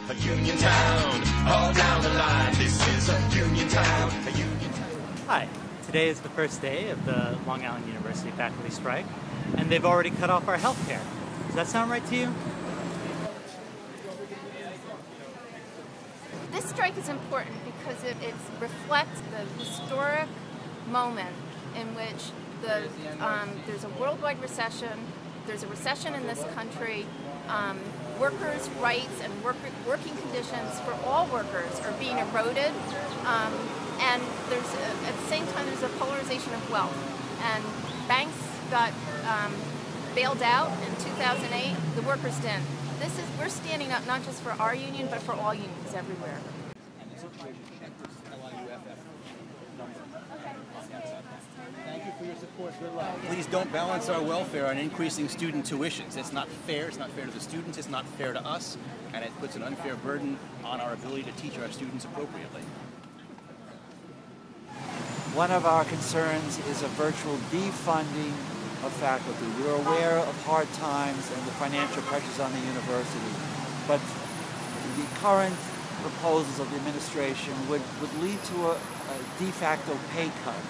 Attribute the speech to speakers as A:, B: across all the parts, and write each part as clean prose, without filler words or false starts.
A: a union town, all down the line. This is a union town, a union town.
B: Hi, today is the first day of the Long Island University faculty strike, and they've already cut off our health care. Does that sound right to you?
C: This strike is important because it reflects the historic moment in which there's a worldwide recession, there's a recession in this country, workers' rights and working conditions for all workers are being eroded, and there's at the same time there's a polarization of wealth. And banks got bailed out in 2008, the workers didn't. We're standing up not just for our union, but for all unions everywhere.
D: Thank you for your support. Good luck. Please don't balance our welfare on increasing student tuitions. It's not fair. It's not fair to the students. It's not fair to us. And it puts an unfair burden on our ability to teach our students appropriately.
E: One of our concerns is a virtual defunding of faculty. We're aware of hard times and the financial pressures on the university, but the current proposals of the administration would lead to a de facto pay cut.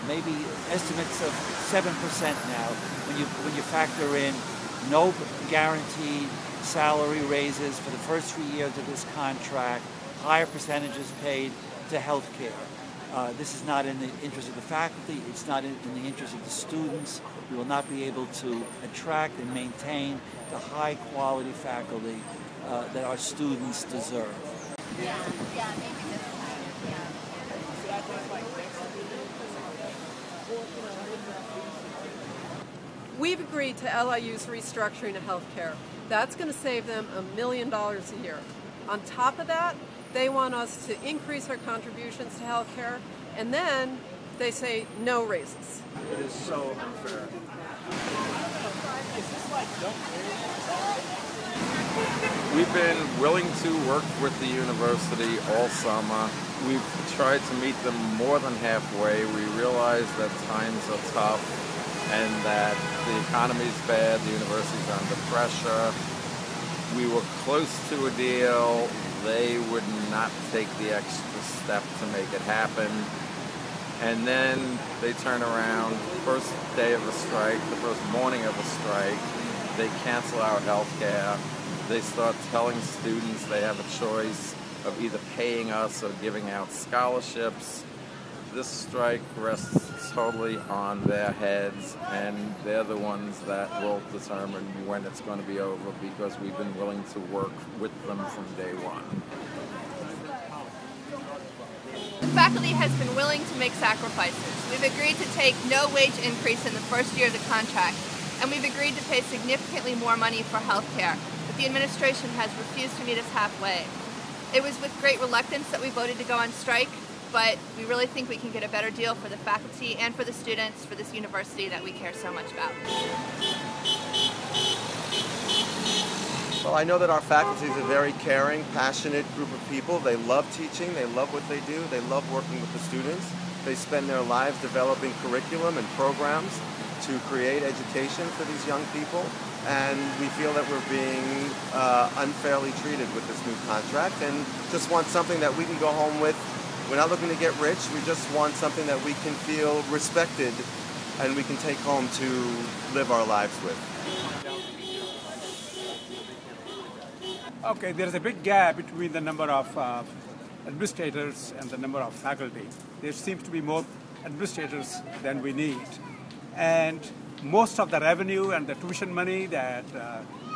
E: Maybe estimates of 7% now when you factor in no guaranteed salary raises for the first 3 years of this contract, higher percentages paid to health care. This is not in the interest of the faculty, it's not in the interest of the students. We will not be able to attract and maintain the high quality faculty that our students deserve.
C: Yeah, maybe this time, yeah.
F: We've agreed to LIU's restructuring of healthcare. That's going to save them $1 million a year. On top of that, they want us to increase our contributions to healthcare, and then they say no raises.
G: It is so unfair.
H: We've been willing to work with the university all summer. We've tried to meet them more than halfway. We realize that times are tough and that the economy's bad, the university's under pressure. We were close to a deal. They would not take the extra step to make it happen. And then they turn around, first day of a strike, the first morning of a strike, they cancel our health care. They start telling students they have a choice of either paying us or giving out scholarships. This strike rests totally on their heads, and they're the ones that will determine when it's going to be over, because we've been willing to work with them from day one.
C: The faculty has been willing to make sacrifices. We've agreed to take no wage increase in the first year of the contract, and we've agreed to pay significantly more money for health care, but the administration has refused to meet us halfway. It was with great reluctance that we voted to go on strike, but we really think we can get a better deal for the faculty and for the students for this university that we care so much about.
G: Well, I know that our faculty is a very caring, passionate group of people. They love teaching, they love what they do, they love working with the students. They spend their lives developing curriculum and programs to create education for these young people, and we feel that we're being unfairly treated with this new contract, and just want something that we can go home with. We're not looking to get rich, we just want something that we can feel respected and we can take home to live our lives with.
I: Okay, there is a big gap between the number of administrators and the number of faculty. There seems to be more administrators than we need. And most of the revenue and the tuition money that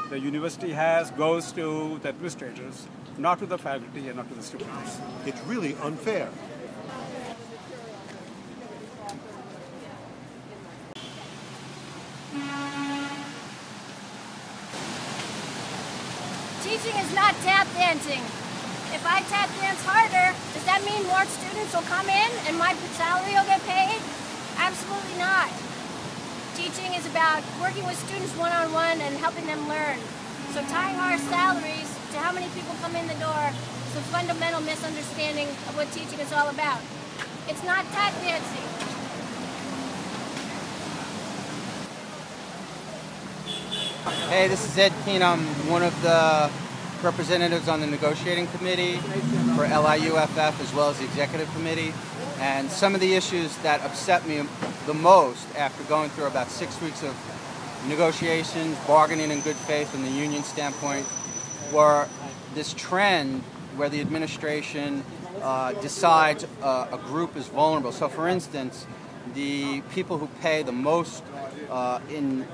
I: the university has goes to the administrators, not to the faculty and not to the students.
J: It's really unfair.
K: Teaching is not tap dancing. If I tap dance harder, does that mean more students will come in and my salary will get paid? Absolutely not. Teaching is about working with students one-on-one and helping them learn. So tying our salaries to how many people come in the door is a fundamental misunderstanding of what teaching is all about. It's not tap dancing.
L: Hey, this is Ed Keen. I'm one of the
J: representatives on the negotiating committee for LIUFF as well as the executive committee. And some of the issues that upset me the most after going through about 6 weeks of negotiations, bargaining in good faith from the union standpoint, were this trend where the administration decides a group is vulnerable. So for instance, the people who pay the most in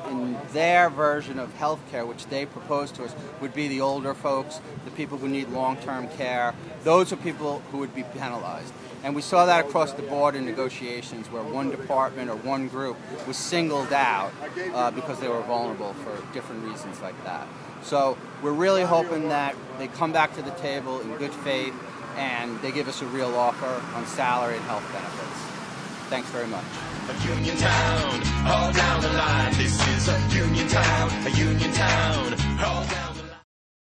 J: their version of health care, which they propose to us, would be the older folks, the people who need long-term care. Those are people who would be penalized. And we saw that across the board in negotiations where one department or one group was singled out because they were vulnerable for different reasons like that. So we're really hoping that they come back to the table in good faith and they give us a real offer on salary and health benefits. Thanks very much.
A: A union town, all down the line. This is a union town, all down